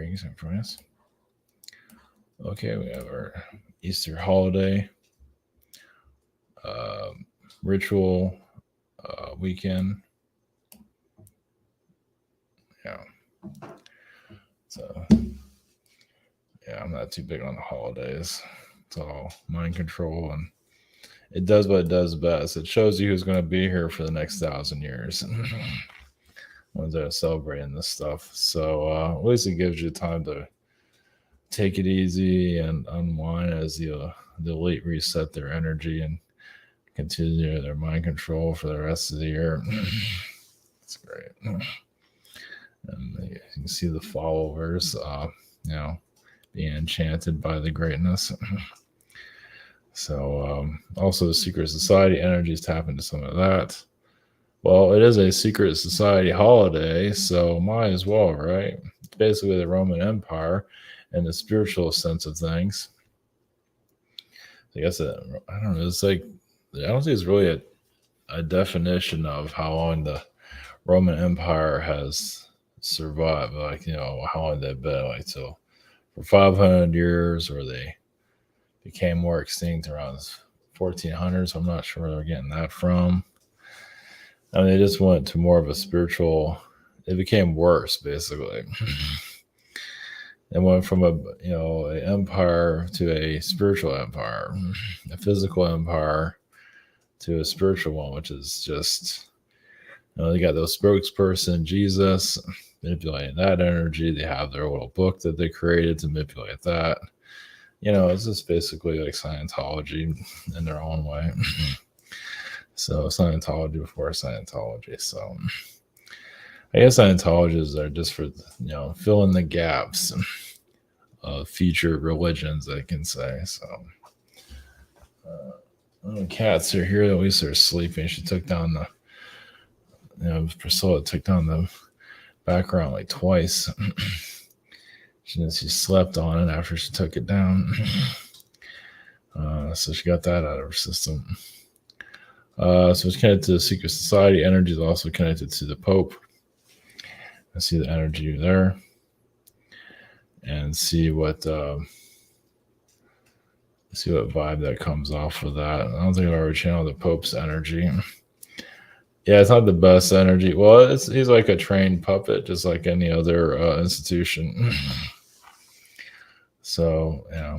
Greetings and friends. Okay, we have our Easter holiday ritual weekend. Yeah. So, yeah, I'm not too big on the holidays. It's all mind control, and it does what it does best. It shows you who's going to be here for the next 1,000 years. When they're celebrating this stuff. So at least it gives you time to take it easy and unwind as the elite reset their energy and continue their mind control for the rest of the year. It's great. And you can see the followers, being enchanted by the greatness. So also the secret society energies tap into some of that. Well, it is a secret society holiday, so might as well, right? It's basically the Roman Empire in the spiritual sense of things. I guess I don't know. It's like I don't think it's really a definition of how long the Roman Empire has survived. Like how long they've been. Like so, for 500 years, or they became more extinct around 1400s. I'm not sure where they're getting that from. I mean, they just went to more of a spiritual. It became worse, basically. It went from an empire to a spiritual empire, a physical empire to a spiritual one, which is just they got those spokesperson Jesus manipulating that energy. They have their little book that they created to manipulate that. It's just basically like Scientology in their own way. So Scientology before Scientology. So I guess Scientologists are just for filling the gaps of future religions, I can say. So the cats are here. At least they're sleeping. She took down Priscilla took down the background like twice. She slept on it after she took it down. So she got that out of her system. So it's connected to the secret society. Energy is also connected to the Pope. I see the energy there, and see what vibe that comes off of that. I don't think I already channeled the Pope's energy. Yeah, it's not the best energy. Well, he's like a trained puppet, just like any other institution. So I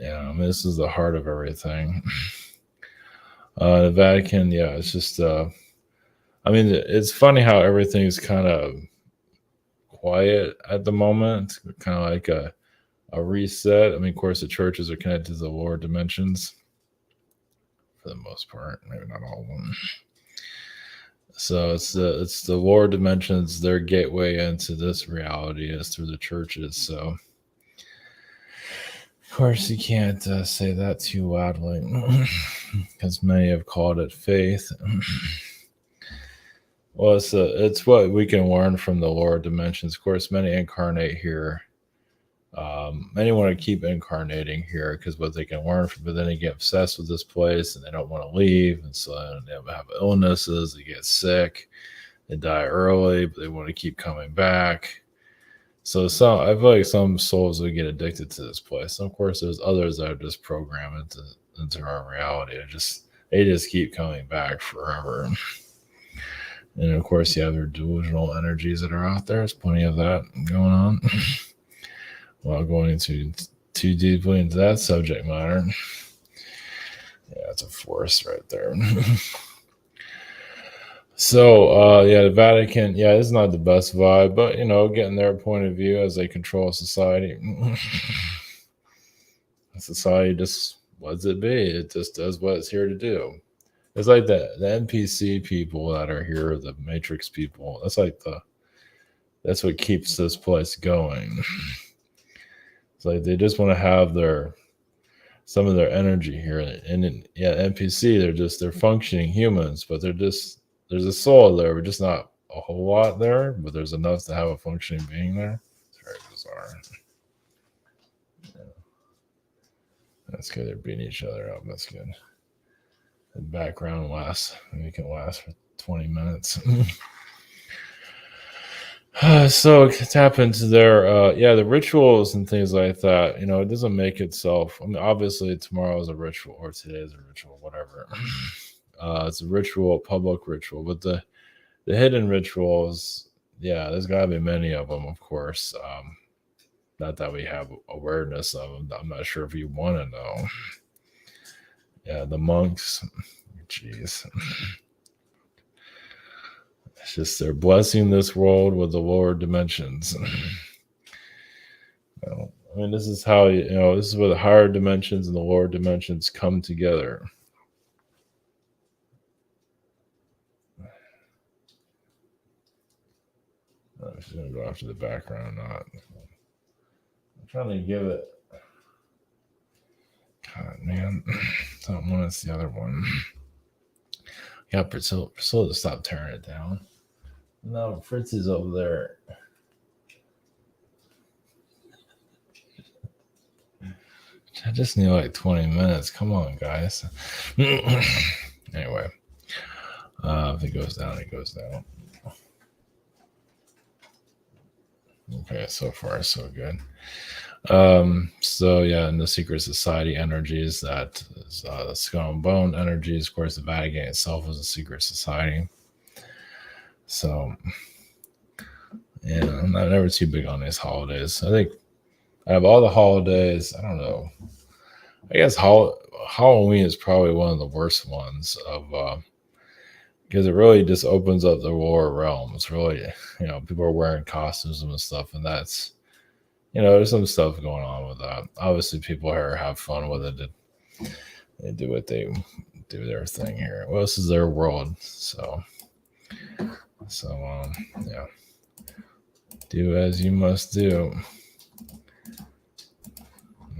mean, this is the heart of everything. The Vatican, it's just. I mean, it's funny how everything's kind of quiet at the moment, kind of like a reset. I mean, of course, the churches are connected to the lower dimensions for the most part, maybe not all of them. So it's the lower dimensions, their gateway into this reality is through the churches. So, of course, you can't say that too loudly because many have called it faith. Well, it's what we can learn from the lower dimensions. Of course, many incarnate here. Many want to keep incarnating here because what they can learn from, but then they get obsessed with this place and they don't want to leave. And so they have illnesses, they get sick, they die early, but they want to keep coming back. So I feel like some souls will get addicted to this place. And of course, there's others that are just programmed into our reality. They just keep coming back forever. And of course, you have your delusional energies that are out there. There's plenty of that going on. Without going into too deeply into that subject matter. Yeah, it's a force right there. So, the Vatican, it's not the best vibe, but, getting their point of view as they control society. Society just lets it be. It just does what it's here to do. It's like the NPC people that are here, the Matrix people. That's what keeps this place going. It's like they just want to have some of their energy here. And NPC, they're functioning humans, but there's a soul there, but just not a whole lot there, but there's enough to have a functioning being there. It's very bizarre. Yeah. That's good. They're beating each other up. That's good. The background lasts. Maybe it can last for 20 minutes. So tap into their the rituals and things like that. It doesn't make itself. I mean, obviously tomorrow is a ritual or today is a ritual, whatever. It's a ritual, public ritual, but the hidden rituals, yeah, there's got to be many of them, of course. Not that we have awareness of them. I'm not sure if you want to know. Yeah, the monks. Jeez. It's just they're blessing this world with the lower dimensions. I mean, this is how this is where the higher dimensions and the lower dimensions come together. I'm just gonna go after the background, not. I'm trying to give it. God, man, that one is the other one. Yeah, Priscilla, to stop tearing it down. No, Fritz is over there. I just need like 20 minutes. Come on, guys. Anyway, if it goes down, it goes down. Okay, so far so good. So yeah, in the secret society energies, that is the skull and bone energies. Of course, the Vatican itself is a secret society. So yeah, I'm never too big on these holidays. I think I have all the holidays. I don't know. I guess Halloween is probably one of the worst ones of because it really just opens up the lower realms. Really, people are wearing costumes and stuff, and that's there's some stuff going on with that. Obviously, people here have fun with it. They do what they do their thing here. Well, this is their world, so yeah. Do as you must do.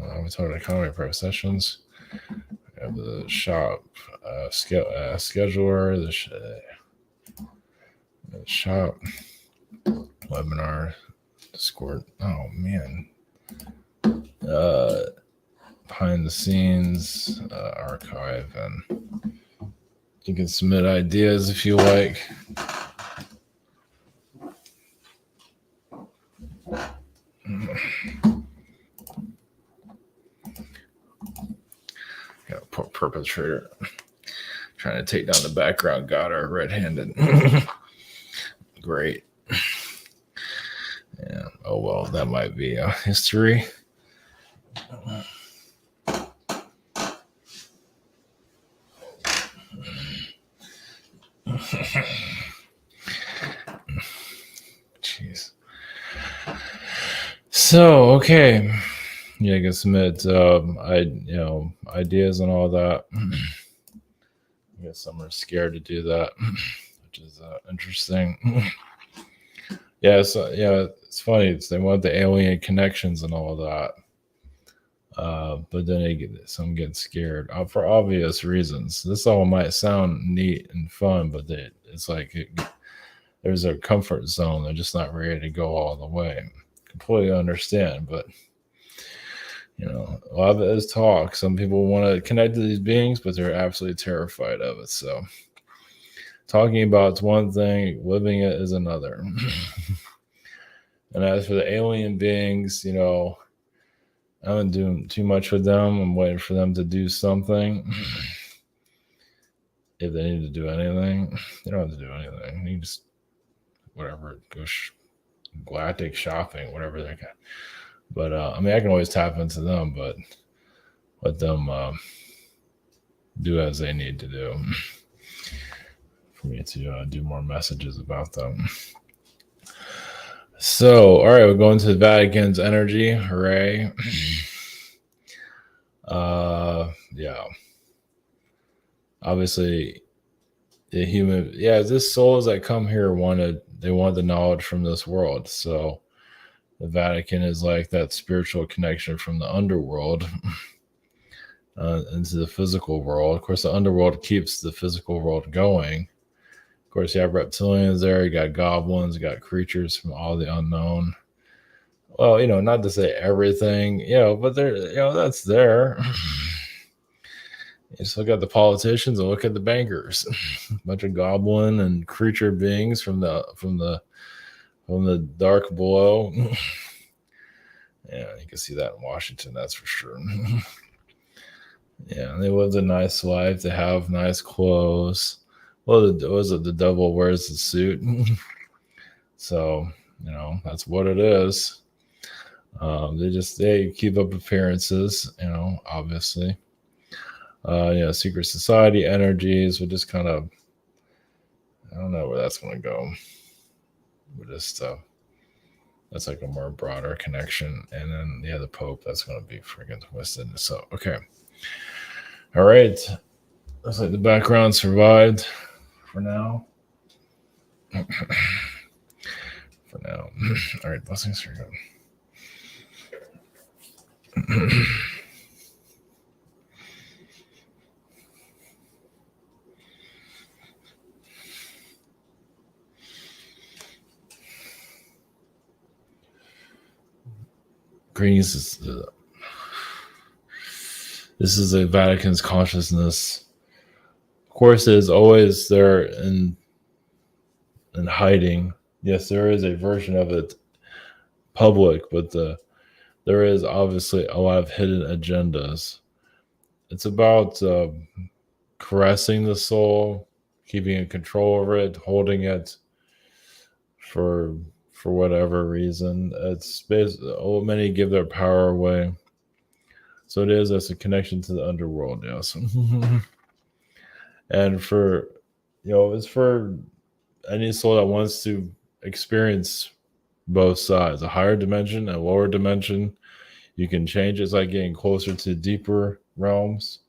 Avatar Economy Private Sessions. We have the shop scheduler, the shop webinar, Discord. Oh man. Behind the scenes archive, and you can submit ideas if you like. Got a perpetrator trying to take down the background. Got her red-handed. Great. Yeah. Oh well, that might be history. Jeez. So okay. Yeah, I can submit ideas and all that. I guess some are scared to do that, which is interesting. Yeah, so it's funny. They want the alien connections and all that, but then some get scared for obvious reasons. This all might sound neat and fun, but it's like there's a comfort zone. They're just not ready to go all the way. Completely understand, but a lot of it is talk. Some people want to connect to these beings, but they're absolutely terrified of it. So talking about one thing, living it is another. And as for the alien beings, I haven't doing too much with them. I'm waiting for them to do something. If they need to do anything, they don't have to do anything. You just whatever, go galactic shopping, whatever they got. But I can always tap into them, but let them do as they need to do for me to do more messages about them. So, all right, we're going to the Vatican's energy. Hooray. Yeah. Obviously, this souls that come here they want the knowledge from this world. So the Vatican is like that spiritual connection from the underworld into the physical world. Of course, the underworld keeps the physical world going. Of course, you have reptilians there. You got goblins. You got creatures from all the unknown. Well, not to say everything, but that's there. You just look at the politicians and look at the bankers. A bunch of goblin and creature beings from the from the dark below. Yeah, you can see that in Washington, that's for sure. Yeah, they lived a nice life. They have nice clothes. Well, was it the devil wears the suit? So, that's what it is. They keep up appearances, obviously. Secret society energies would just kind of, I don't know where that's going to go. But just that's like a more broader connection. And then the Pope, that's going to be freaking twisted. So okay, all right. Looks like the background survived for now. For now. All right, blessings. Here we go. Greetings. This is the Vatican's consciousness. Of course, it is always there in hiding. Yes, there is a version of it public, but there is obviously a lot of hidden agendas. It's about caressing the soul, keeping in control over it, holding it for whatever reason. It's many give their power away. So it is as a connection to the underworld, yes. And for it's for any soul that wants to experience both sides, a higher dimension, a lower dimension. You can change. It's like getting closer to deeper realms.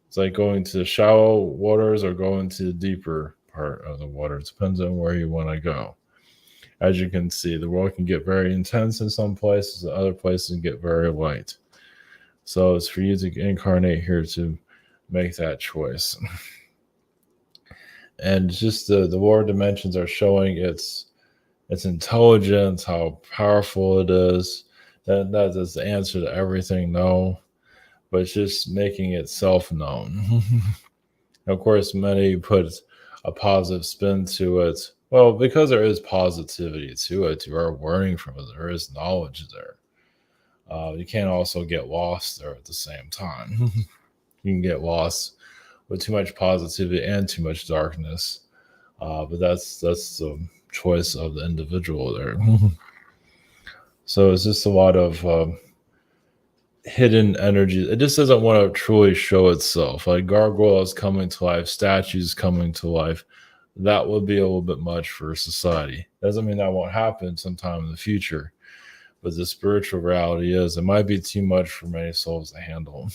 It's like going to the shallow waters or going to the deeper part of the water. It depends on where you want to go. As you can see, the world can get very intense in some places, and other places can get very light. So it's for you to incarnate here to make that choice. And just the lower dimensions are showing its intelligence, how powerful it is. That is the answer to everything, no. But it's just making itself known. Of course, many put a positive spin to it. Well, because there is positivity to it, you are learning from it. There is knowledge there. You can't also get lost there at the same time. You can get lost with too much positivity and too much darkness. But that's the choice of the individual there. So it's just a lot of hidden energy. It just doesn't want to truly show itself. Like gargoyles coming to life, statues coming to life. That would be a little bit much for society. Doesn't mean that won't happen sometime in the future. But the spiritual reality is it might be too much for many souls to handle.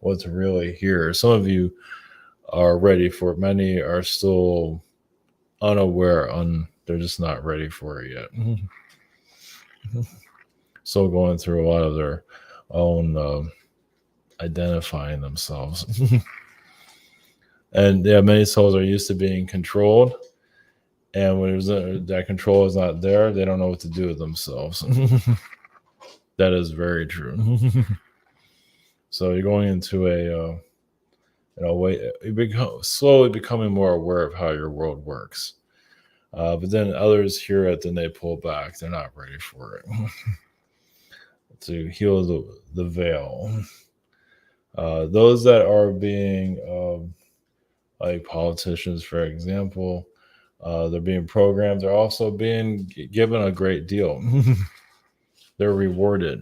What's really here. Some of you are ready for it. Many are still unaware. They're just not ready for it yet. Still going through a lot of their own identifying themselves. And many souls are used to being controlled. And when that control is not there, they don't know what to do with themselves. That is very true. So you're going into a way, slowly becoming more aware of how your world works. But then others hear it, then they pull back. They're not ready for it. To heal the veil. Those that are being like politicians, for example, they're being programmed. They're also being given a great deal. They're rewarded.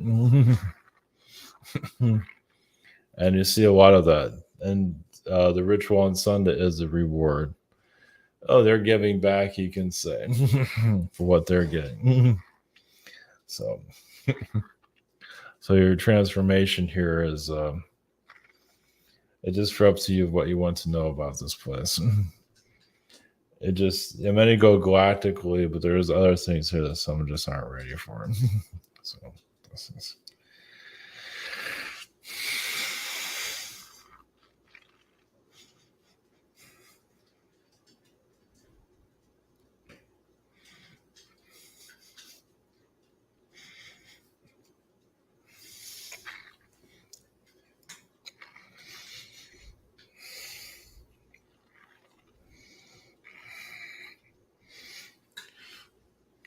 And you see a lot of that. And the ritual on Sunday is the reward. Oh, they're giving back, you can say, for what they're getting. So your transformation here is it just for up to you what you want to know about this place. Many go galactically, but there's other things here that some just aren't ready for. So this is.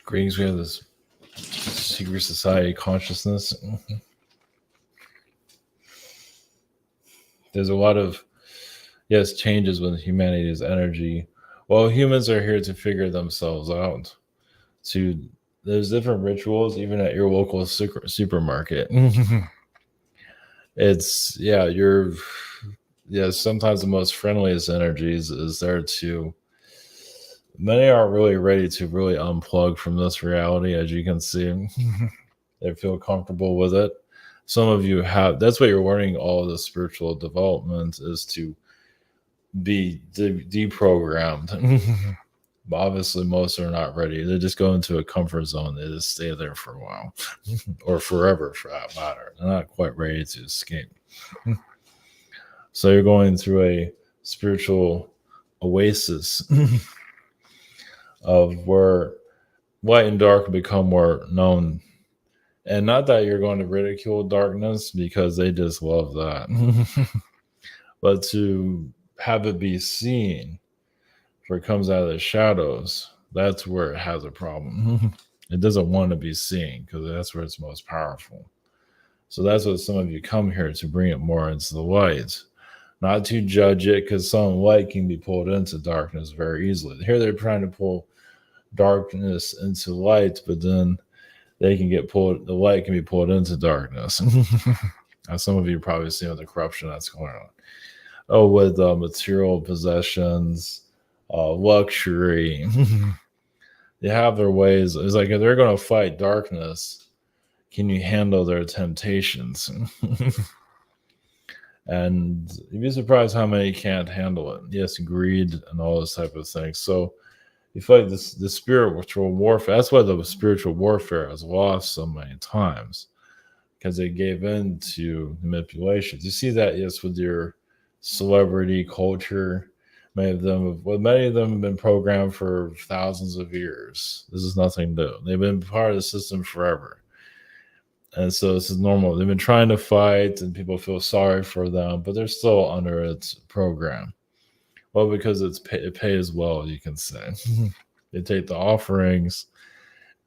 Greetings, we have this secret society consciousness. There's a lot of, yes, changes with humanity's energy. Well, humans are here to figure themselves out. There's different rituals, even at your local supermarket. It's, sometimes the most friendliest energies is there to, many aren't really ready to really unplug from this reality, as you can see. They feel comfortable with it. Some of you have, that's what you're learning, all the spiritual development is to be deprogrammed. But obviously most are not ready. They just go into a comfort zone. They just stay there for a while or forever for that matter. They're not quite ready to escape. So you're going through a spiritual oasis of where light and dark become more known. And not that you're going to ridicule darkness, because they just love that. But to have it be seen, where it comes out of the shadows, that's where it has a problem. It doesn't want to be seen because that's where it's most powerful. So that's what some of you come here to bring it more into the light, not to judge it, because some light can be pulled into darkness very easily. Here they're trying to pull darkness into light, but then they can get pulled, the light can be pulled into darkness. As some of you probably see with the corruption that's going on. Oh, with material possessions, luxury. They have their ways. It's like if they're going to fight darkness, can you handle their temptations? And you'd be surprised how many can't handle it. Yes, greed and all this type of thing. So you fight the spiritual warfare. That's why the spiritual warfare has lost so many times, because they gave in to manipulations. You see that, yes, with your celebrity culture. Many of them have been programmed for thousands of years. This is nothing new. They've been part of the system forever. And so this is normal. They've been trying to fight and people feel sorry for them, but they're still under its program. Well, because it pays well, you can say. They take the offerings.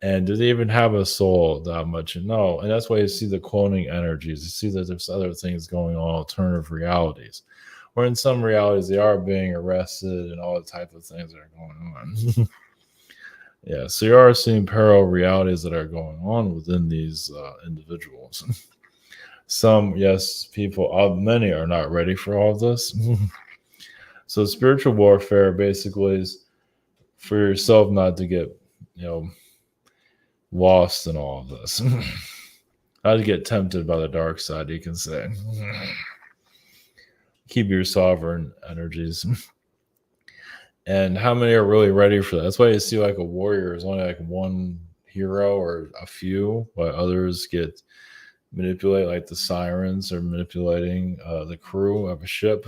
And do they even have a soul that much? No. And that's why you see the cloning energies. You see that there's other things going on, alternative realities. Or in some realities, they are being arrested and all the type of things that are going on. Yeah, so you are seeing parallel realities that are going on within these individuals. Some, yes, many are not ready for all of this. So spiritual warfare basically is for yourself not to get, lost in all of this. Not to get tempted by the dark side, you can say. Keep your sovereign energies. And how many are really ready for that? That's why you see like a warrior is only like one hero or a few, while others get manipulated, like the sirens are manipulating the crew of a ship.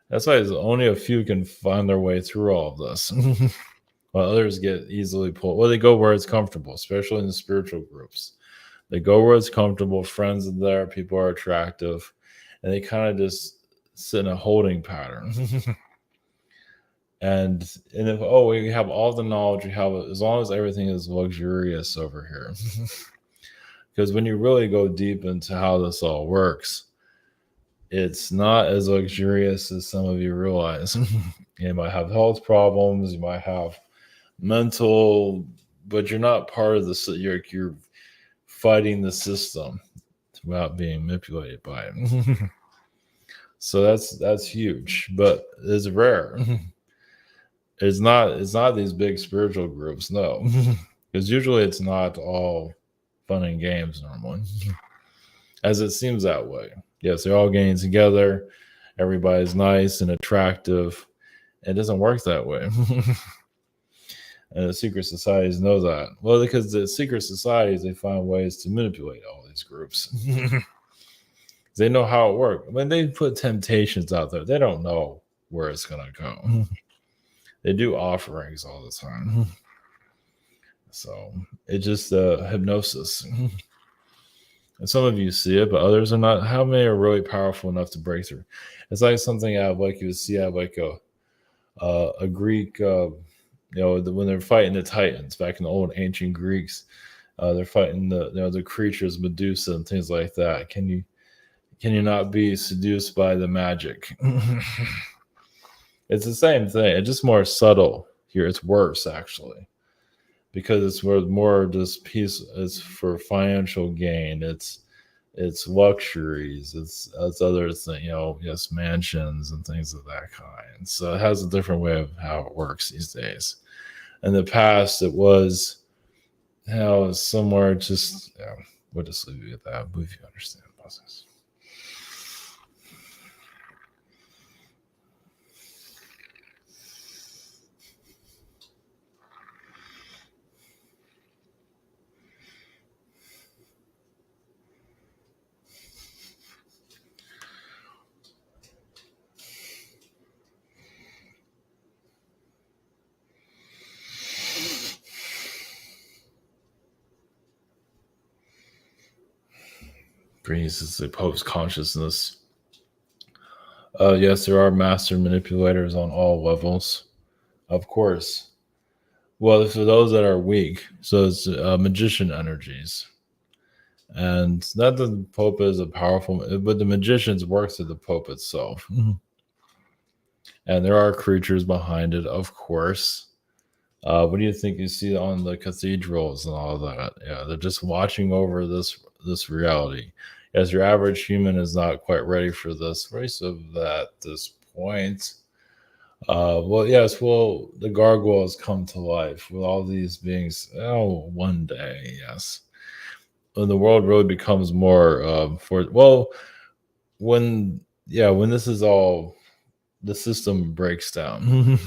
That's why only a few can find their way through all of this. While others get easily pulled. Well, they go where it's comfortable, especially in the spiritual groups. They go where it's comfortable, friends are there, people are attractive, and they kind of just sit in a holding pattern. And if we have all the knowledge, we have, as long as everything is luxurious over here. Because when you really go deep into how this all works, it's not as luxurious as some of you realize. You might have health problems, you might have mental, but you're not part of the, you're fighting the system without being manipulated by it. So that's huge, but it's rare. It's not these big spiritual groups, no. Because usually it's not all fun and games normally. As it seems that way. Yes, they're all getting together, everybody's nice and attractive. It doesn't work that way. And the secret societies know that. Well, because the secret societies, they find ways to manipulate all these groups. They know how it works. When they put temptations out there, they don't know where it's going to go. They do offerings all the time. So it's just hypnosis. And some of you see it, but others are not. How many are really powerful enough to break through? It's like something out of like you would see out of like a Greek when they're fighting the Titans back in the old ancient Greeks, they're fighting the creatures, Medusa and things like that. Can you not be seduced by the magic? It's the same thing. It's just more subtle here. It's worse actually because it's more just piece. It's for financial gain. It's luxuries. It's other thing. Yes, mansions and things of that kind. So it has a different way of how it works these days. In the past, it was how somewhere just. We'll just leave it at that. If you understand the process. Brings the Pope's consciousness. Yes, there are master manipulators on all levels, of course. Well, for those that are weak, so it's magician energies, and not that the Pope is a powerful, but the magicians work through the Pope itself, and there are creatures behind it, of course. What do you think you see on the cathedrals and all that? Yeah, they're just watching over this reality. As your average human is not quite ready for this race of at this point. Well, yes, well, the gargoyles come to life with all these beings. Oh, one day, yes. When the world really becomes more when this is all the system breaks down.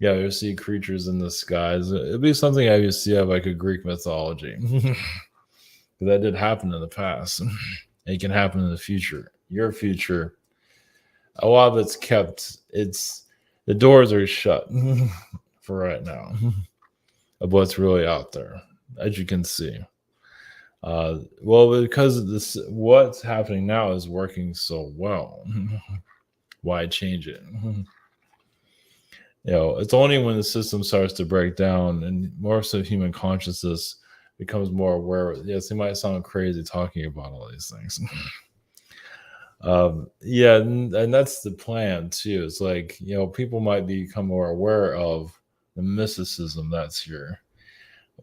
Yeah, you'll see creatures in the skies. It'd be something I used to see of like a Greek mythology. That did happen in the past. It can happen in the future. Your future, a lot of it's kept. The doors are shut for right now of what's really out there, as you can see. Well, because this, what's happening now is working so well. Why change it? It's only when the system starts to break down and more so human consciousness becomes more aware. Yes, it might sound crazy talking about all these things. Yeah, and that's the plan too. It's like, people might become more aware of the mysticism that's here,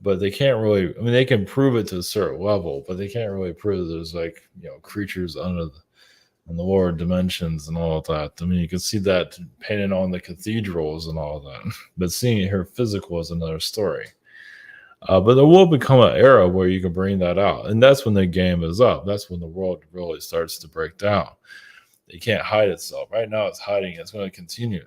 but they can't really. I mean, they can prove it to a certain level, but they can't really prove that there's like creatures in the lower dimensions and all of that. I mean, you can see that painted on the cathedrals and all of that, but seeing it here physical is another story. But there will become an era where you can bring that out, and that's when the game is up. That's when the world really starts to break down. It can't hide itself. Right now, it's hiding. It's going to continue.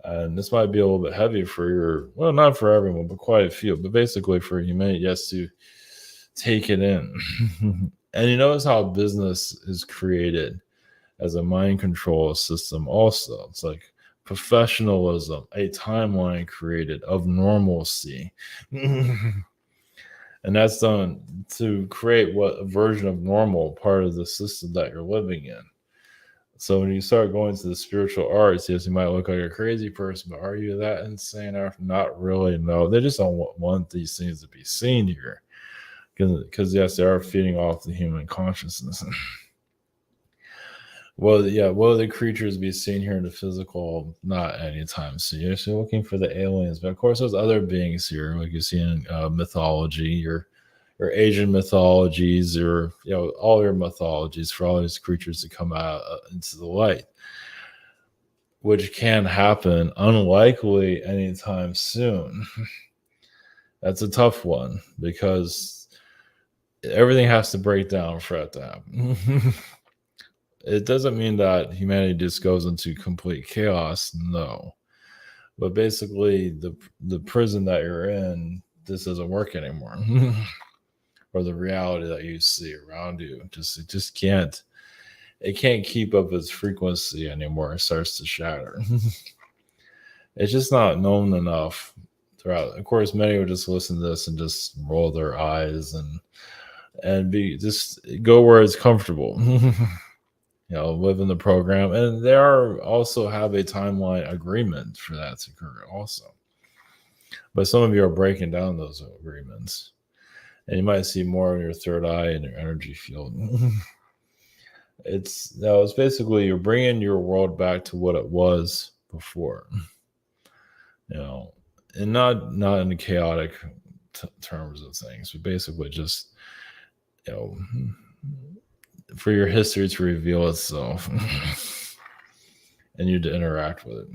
And this might be a little bit heavy for not for everyone, but quite a few. But basically, for humanity, yes, to take it in. And you notice how business is created as a mind control system. Also, it's like professionalism, a timeline created of normalcy. And that's done to create what a version of normal part of the system that you're living in. So when you start going to the spiritual arts, yes, you might look like a crazy person, but are you that insane? Not really. No, they just don't want these things to be seen here. Because yes, they are feeding off the human consciousness. Well, yeah, will the creatures be seen here in the physical? Not anytime soon. You're still looking for the aliens, but of course, there's other beings here, like you see in mythology, your Asian mythologies, or all your mythologies for all these creatures to come out into the light, which can happen, unlikely anytime soon. That's a tough one because everything has to break down for that to happen. It doesn't mean that humanity just goes into complete chaos, no. But basically, the prison that you're in, this doesn't work anymore. Or the reality that you see around you, it just can't. It can't keep up its frequency anymore. It starts to shatter. It's just not known enough throughout. Of course, many would just listen to this and just roll their eyes and be just go where it's comfortable. live in the program, and they are also have a timeline agreement for that to occur also. But some of you are breaking down those agreements, and you might see more of your third eye and your energy field. It's basically you're bringing your world back to what it was before, and not in chaotic terms of things, but basically just you know for your history to reveal itself and you to interact with it.